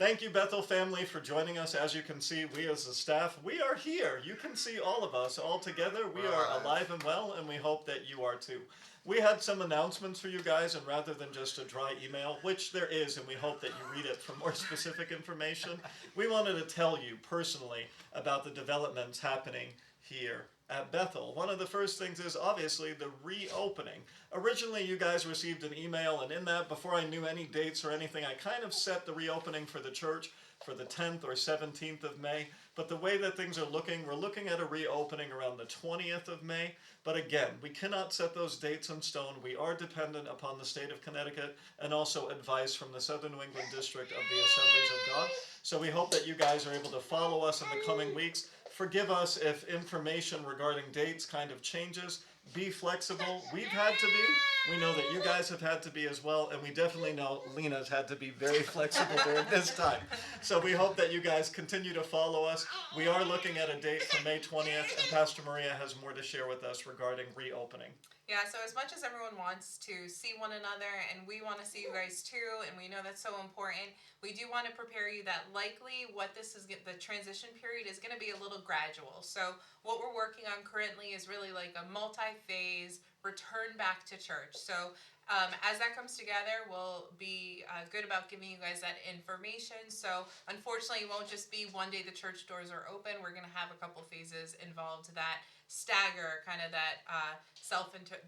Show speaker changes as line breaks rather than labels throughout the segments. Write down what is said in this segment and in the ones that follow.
Thank you, Bethel family, for joining us. As you can see, we as the staff, we are here. You can see all of us all together. We are alive and well, and we hope that you are too. We had some announcements for you guys, and rather than just a dry email, which there is, and we hope that you read it for more specific information, we wanted to tell you personally about the developments happening here at Bethel. One of the first things is obviously the reopening. Originally, you guys received an email, and in that, before I knew any dates or anything, I kind of set the reopening for the church for the 10th or 17th of May. But the way that things are looking, we're looking at a reopening around the 20th of May. But again, we cannot set those dates in stone. We are dependent upon the state of Connecticut and also advice from the Southern New England District of the Assemblies of God. So we hope that you guys are able to follow us in the coming weeks. Forgive us if information regarding dates kind of changes. Be flexible. We've had to be. We know that you guys have had to be as well, and we definitely know Lena's had to be very flexible during this time. So we hope that you guys continue to follow us. We are looking at a date for May 20th, and Pastor Maria has more to share with us regarding reopening.
Yeah, so as much as everyone wants to see one another, and we want to see you guys too, and we know that's so important, we do want to prepare you that likely what this is, the transition period is going to be a little gradual. So what we're working on currently is really like a multi-phase return back to church. So as that comes together, we'll be good about giving you guys that information. So unfortunately, it won't just be one day the church doors are open. We're going to have a couple phases involved that stagger kind of that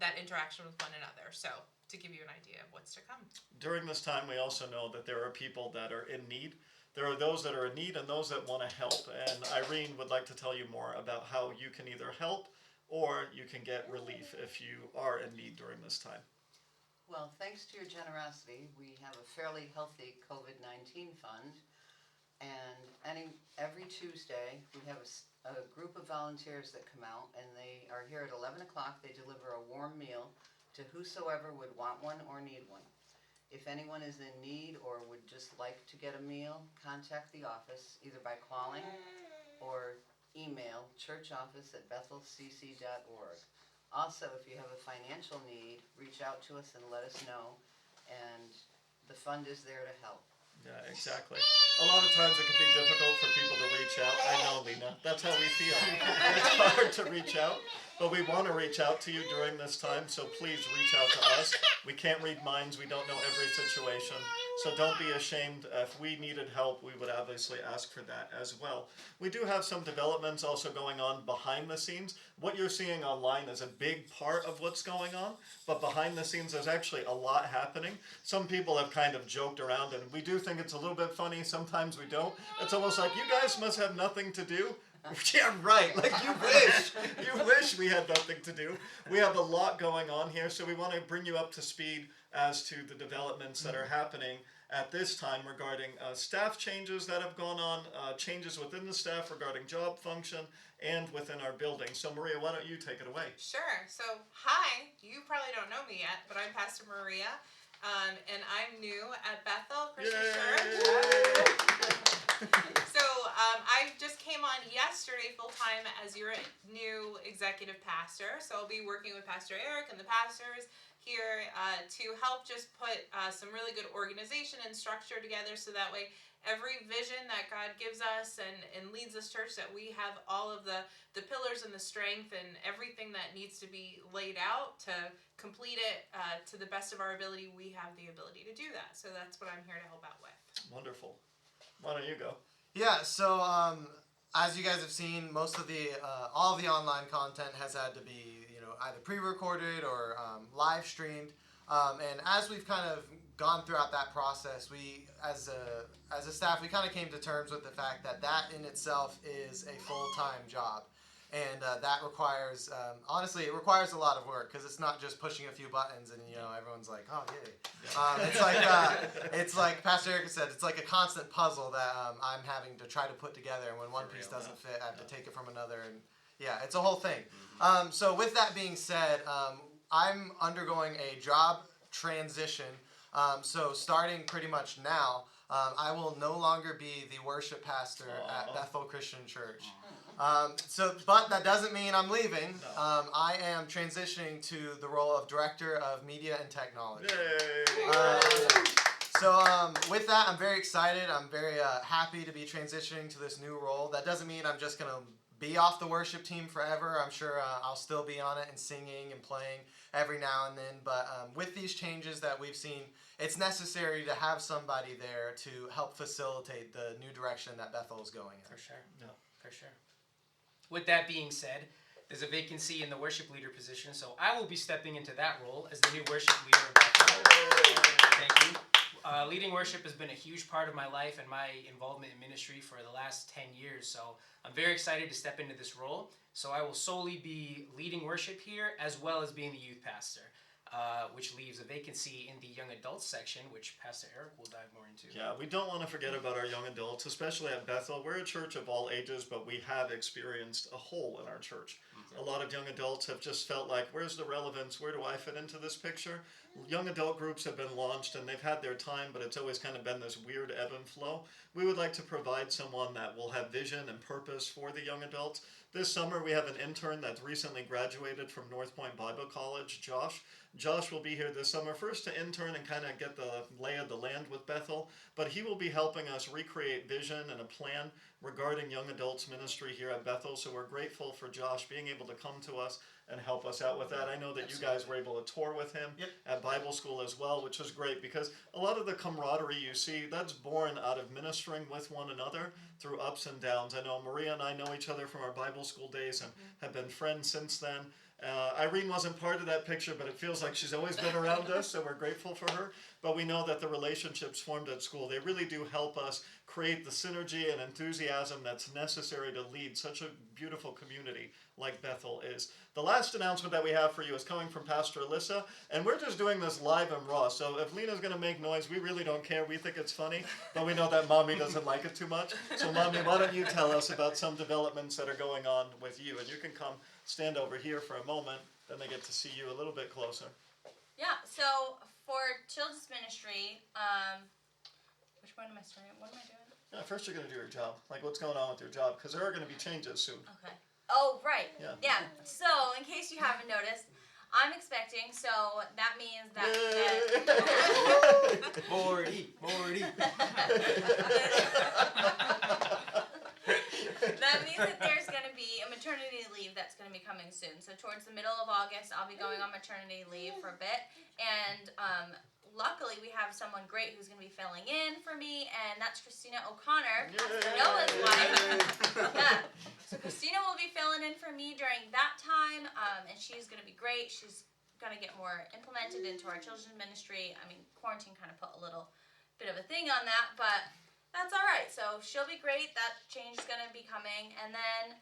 that interaction with one another. So to give you an idea of what's to come.
During this time, we also know that there are people that are in need. There are those that are in need and those that want to help. And Irene would like to tell you more about how you can either help or you can get relief if you are in need during this time.
Well, thanks to your generosity, we have a fairly healthy COVID-19 fund. And every Tuesday, we have a group of volunteers that come out, and they are here at 11 o'clock. They deliver a warm meal to whosoever would want one or need one. If anyone is in need or would just like to get a meal, contact the office either by calling or email churchoffice@bethelcc.org. Also, if you have a financial need, reach out to us and let us know, and the fund is there to help.
Yeah, exactly. A lot of times it can be difficult for people to reach out. I know, Lena. That's how we feel. It's hard to reach out, but we want to reach out to you during this time, so please reach out to us. We can't read minds. We don't know every situation, so don't be ashamed. If we needed help, we would obviously ask for that as well. We do have some developments also going on behind the scenes. What you're seeing online is a big part of what's going on, but behind the scenes there's actually a lot happening. Some people have kind of joked around, and we do think it's a little bit funny. Sometimes we don't. It's almost like, you guys must have nothing to do. Yeah, right. Like, you wish we had nothing to do. We have a lot going on here, so we want to bring you up to speed as to the developments that are happening at this time regarding staff changes that have gone on, changes within the staff regarding job function and within our building. So Maria, why don't you take it away?
Sure. So hi, you probably don't know me yet, but I'm Pastor Maria, and I'm new at Bethel Christian Church. So I just came on yesterday full time as your new executive pastor. So I'll be working with Pastor Eric and the pastors here to help just put some really good organization and structure together, so that way every vision that God gives us and leads this church, that we have all of the pillars and the strength and everything that needs to be laid out to complete it to the best of our ability. We have the ability to do that. So that's what I'm here to help out with.
Wonderful. Why don't you go?
Yeah, so as you guys have seen, most of all of the online content has had to be, either pre-recorded or live streamed. And as we've kind of gone throughout that process, we, as a staff, we kind of came to terms with the fact that in itself is a full-time job. And that requires, honestly, it requires a lot of work, because it's not just pushing a few buttons and, everyone's like, oh, yay. It's like Pastor Eric said, it's like a constant puzzle that I'm having to try to put together. And when one piece doesn't fit, I have to take it from another. And yeah, it's a whole thing. So with that being said, I'm undergoing a job transition. So starting pretty much now, I will no longer be the worship pastor at Bethel Christian Church. But that doesn't mean I'm leaving. I am transitioning to the role of Director of Media and Technology. So with that, I'm very excited. I'm very happy to be transitioning to this new role. That doesn't mean I'm just going to be off the worship team forever. I'm sure I'll still be on it and singing and playing every now and then. But with these changes that we've seen, it's necessary to have somebody there to help facilitate the new direction that Bethel is going in.
For sure.
Yeah.
For sure. With that being said, there's a vacancy in the worship leader position, so I will be stepping into that role as the new worship leader of Bethel. Thank you. Leading worship has been a huge part of my life and my involvement in ministry for the last 10 years, so I'm very excited to step into this role. So I will solely be leading worship here as well as being the youth pastor, which leaves a vacancy in the young adults section, which Pastor Eric will dive more into.
Yeah, we don't want to forget about our young adults, especially at Bethel. We're a church of all ages, but we have experienced a hole in our church. A lot of young adults have just felt like, where's the relevance? Where do I fit into this picture? Young adult groups have been launched and they've had their time, but it's always kind of been this weird ebb and flow. We would like to provide someone that will have vision and purpose for the young adults. This summer we have an intern that's recently graduated from North Point Bible College, Josh. Josh will be here this summer, first to intern and kind of get the lay of the land with Bethel, but he will be helping us recreate vision and a plan regarding young adults ministry here at Bethel. So we're grateful for Josh being able to come to us and help us out with that. I know that you guys were able to tour with him at Bible school as well, which was great because a lot of the camaraderie you see, that's born out of ministering with one another through ups and downs. I know Maria and I know each other from our Bible school days and have been friends since then. Irene wasn't part of that picture, but it feels like she's always been around us, so we're grateful for her. But we know that the relationships formed at school, they really do help us create the synergy and enthusiasm that's necessary to lead such a beautiful community like Bethel is. The last announcement that we have for you is coming from Pastor Alyssa, and we're just doing this live and raw. So if Lena's going to make noise, we really don't care. We think it's funny, but we know that Mommy doesn't like it too much. So Mommy, why don't you tell us about some developments that are going on with you? And you can come stand over here for a moment, then they get to see you a little bit closer.
Yeah, so for children's ministry, which one am I starting? What am I doing?
Yeah, first you're going to do your job. Like what's going on with your job? Because there are going to be changes soon.
Okay. Oh, right.
Yeah.
So, in case you haven't noticed, I'm expecting, so that means that...
Morty.
That means that there's going to be a maternity leave that's going to be coming soon. So towards the middle of August, I'll be going on maternity leave for a bit. And luckily, we have someone great who's going to be filling in for me, and that's Christina O'Connor, Pastor Noah's wife. Yeah. So Christina will be filling in for me during that time, and she's going to be great. She's going to get more implemented into our children's ministry. I mean, quarantine kind of put a little bit of a thing on that, but that's all right. So she'll be great. That change is going to be coming. And then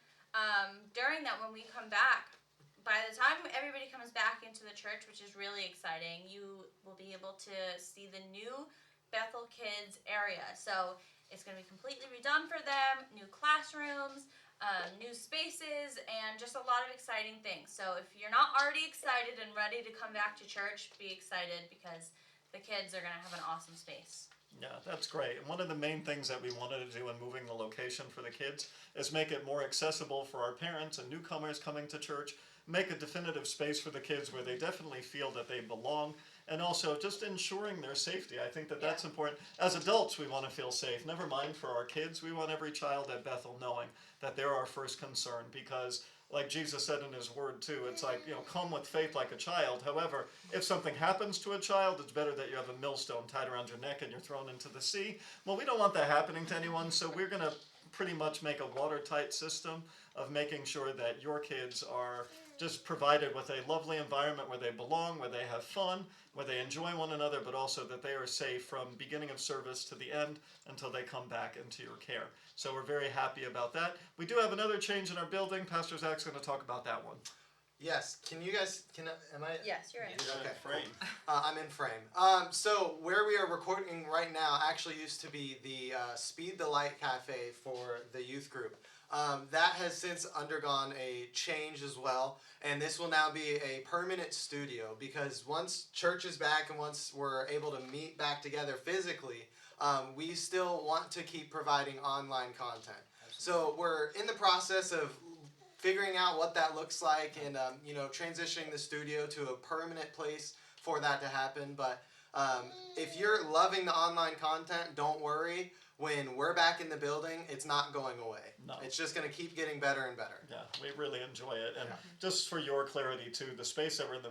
during that, when we come back, by the time everybody comes back into the church, which is really exciting, you will be able to see the new Bethel Kids area. So it's going to be completely redone for them, new classrooms, new spaces, and just a lot of exciting things. So if you're not already excited and ready to come back to church, be excited because the kids are going to have an awesome space.
Yeah, that's great. And one of the main things that we wanted to do in moving the location for the kids is make it more accessible for our parents and newcomers coming to church, make a definitive space for the kids where they definitely feel that they belong, and also just ensuring their safety. I think that that's important. As adults, we want to feel safe. Never mind for our kids. We want every child at Bethel knowing that they're our first concern because like Jesus said in his word too, it's like, come with faith like a child. However, if something happens to a child, it's better that you have a millstone tied around your neck and you're thrown into the sea. Well, we don't want that happening to anyone, so we're going to pretty much make a watertight system of making sure that your kids are just provided with a lovely environment where they belong, where they have fun, where they enjoy one another, but also that they are safe from beginning of service to the end until they come back into your care. So we're very happy about that. We do have another change in our building. Pastor Zach's going to talk about that one.
Yes, am I?
Yes, you're in.
Okay, frame.
I'm in frame. So where we are recording right now actually used to be the Speed the Light Cafe for the youth group. That has since undergone a change as well, and this will now be a permanent studio because once church is back and once we're able to meet back together physically, we still want to keep providing online content. So we're in the process of figuring out what that looks like and transitioning the studio to a permanent place for that to happen. But If you're loving the online content, don't worry. When we're back in the building, it's not going away.
No.
It's just going to keep getting better and better.
Yeah, we really enjoy it. And just for your clarity too, the space that we're in,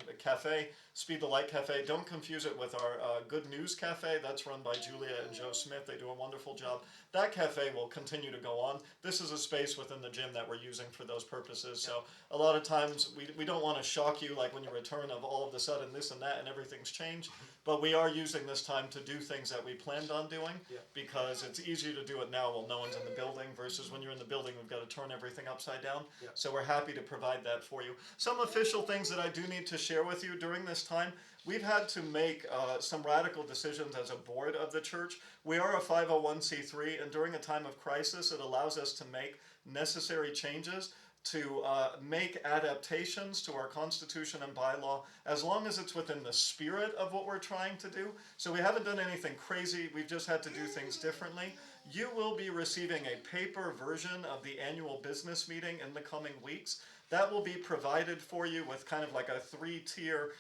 the cafe, Speed the Light Cafe, don't confuse it with our Good News Cafe. That's run by Julia and Joe Smith. They do a wonderful job. That cafe will continue to go on. This is a space within the gym that we're using for those purposes. So a lot of times we don't want to shock you like when you return of all of a sudden this and that and everything's changed. But we are using this time to do things that we planned on doing because it's easier to do it now while no one's in the building versus when you're in the building we've got to turn everything upside down. So we're happy to provide that for you. Some official things that I do need to share with you during this time. We've had to make some radical decisions as a board of the church. We are a 501c3 and during a time of crisis it allows us to make necessary changes to make adaptations to our constitution and bylaw as long as it's within the spirit of what we're trying to do. So we haven't done anything crazy, we've just had to do things differently. You will be receiving a paper version of the annual business meeting in the coming weeks. That will be provided for you with kind of like a 3-tier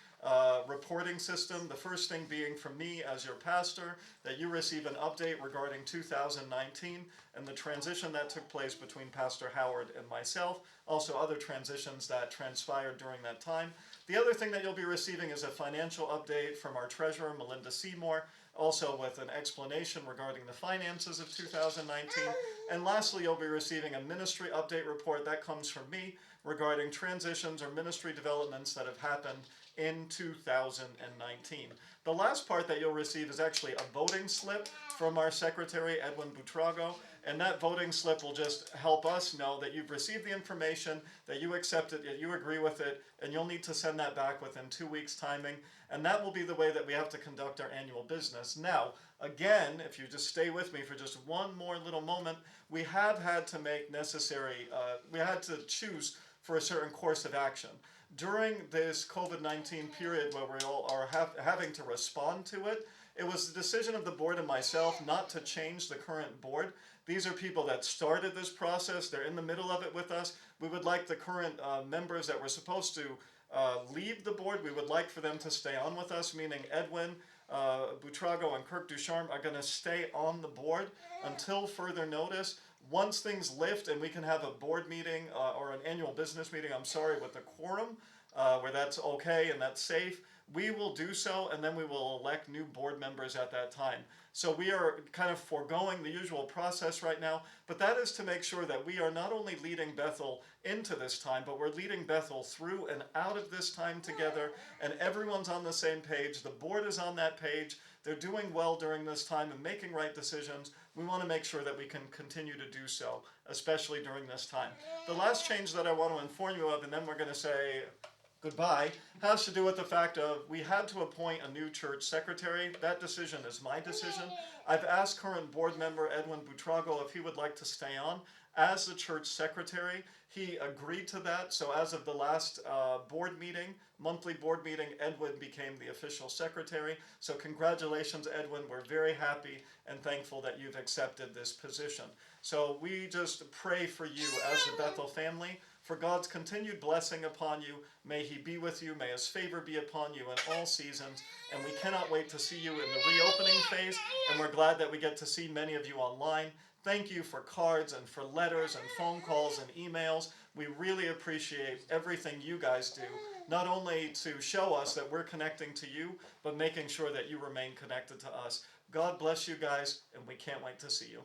reporting system. The first thing being from me as your pastor, that you receive an update regarding 2019 and the transition that took place between Pastor Howard and myself, also other transitions that transpired during that time. The other thing that you'll be receiving is a financial update from our treasurer, Melinda Seymour, also with an explanation regarding the finances of 2019. And lastly, you'll be receiving a ministry update report that comes from me regarding transitions or ministry developments that have happened in 2019. The last part that you'll receive is actually a voting slip from our secretary, Edwin Butrago, and that voting slip will just help us know that you've received the information, that you accept it, that you agree with it, and you'll need to send that back within 2 weeks' timing, and that will be the way that we have to conduct our annual business. Now, again, if you just stay with me for just one more little moment, we have had to make necessary, we had to choose for a certain course of action. During this COVID-19 period where we all are having to respond to it, it was the decision of the board and myself not to change the current board. These are people that started this process. They're in the middle of it with us. We would like the current members that were supposed to leave the board, we would like for them to stay on with us, meaning Edwin Butrago and Kirk Ducharme are going to stay on the board until further notice. Once things lift and we can have a board meeting or an annual business meeting, with the quorum, where that's okay and that's safe, we will do so, and then we will elect new board members at that time. So we are kind of foregoing the usual process right now, but that is to make sure that we are not only leading Bethel into this time, but we're leading Bethel through and out of this time together, and everyone's on the same page. The board is on that page. They're doing well during this time and making right decisions. We want to make sure that we can continue to do so, especially during this time. The last change that I want to inform you of, and then we're going to say goodbye, has to do with the fact of we had to appoint a new church secretary. That decision is my decision. I've asked current board member Edwin Butrago if he would like to stay on as the church secretary. He agreed to that, so as of the last board meeting, monthly board meeting, Edwin became the official secretary. So congratulations, Edwin. We're very happy and thankful that you've accepted this position. So we just pray for you as the Bethel family, for God's continued blessing upon you. May He be with you. May His favor be upon you in all seasons. And we cannot wait to see you in the reopening phase. And we're glad that we get to see many of you online. Thank you for cards and for letters and phone calls and emails. We really appreciate everything you guys do, not only to show us that we're connecting to you, but making sure that you remain connected to us. God bless you guys, and we can't wait to see you.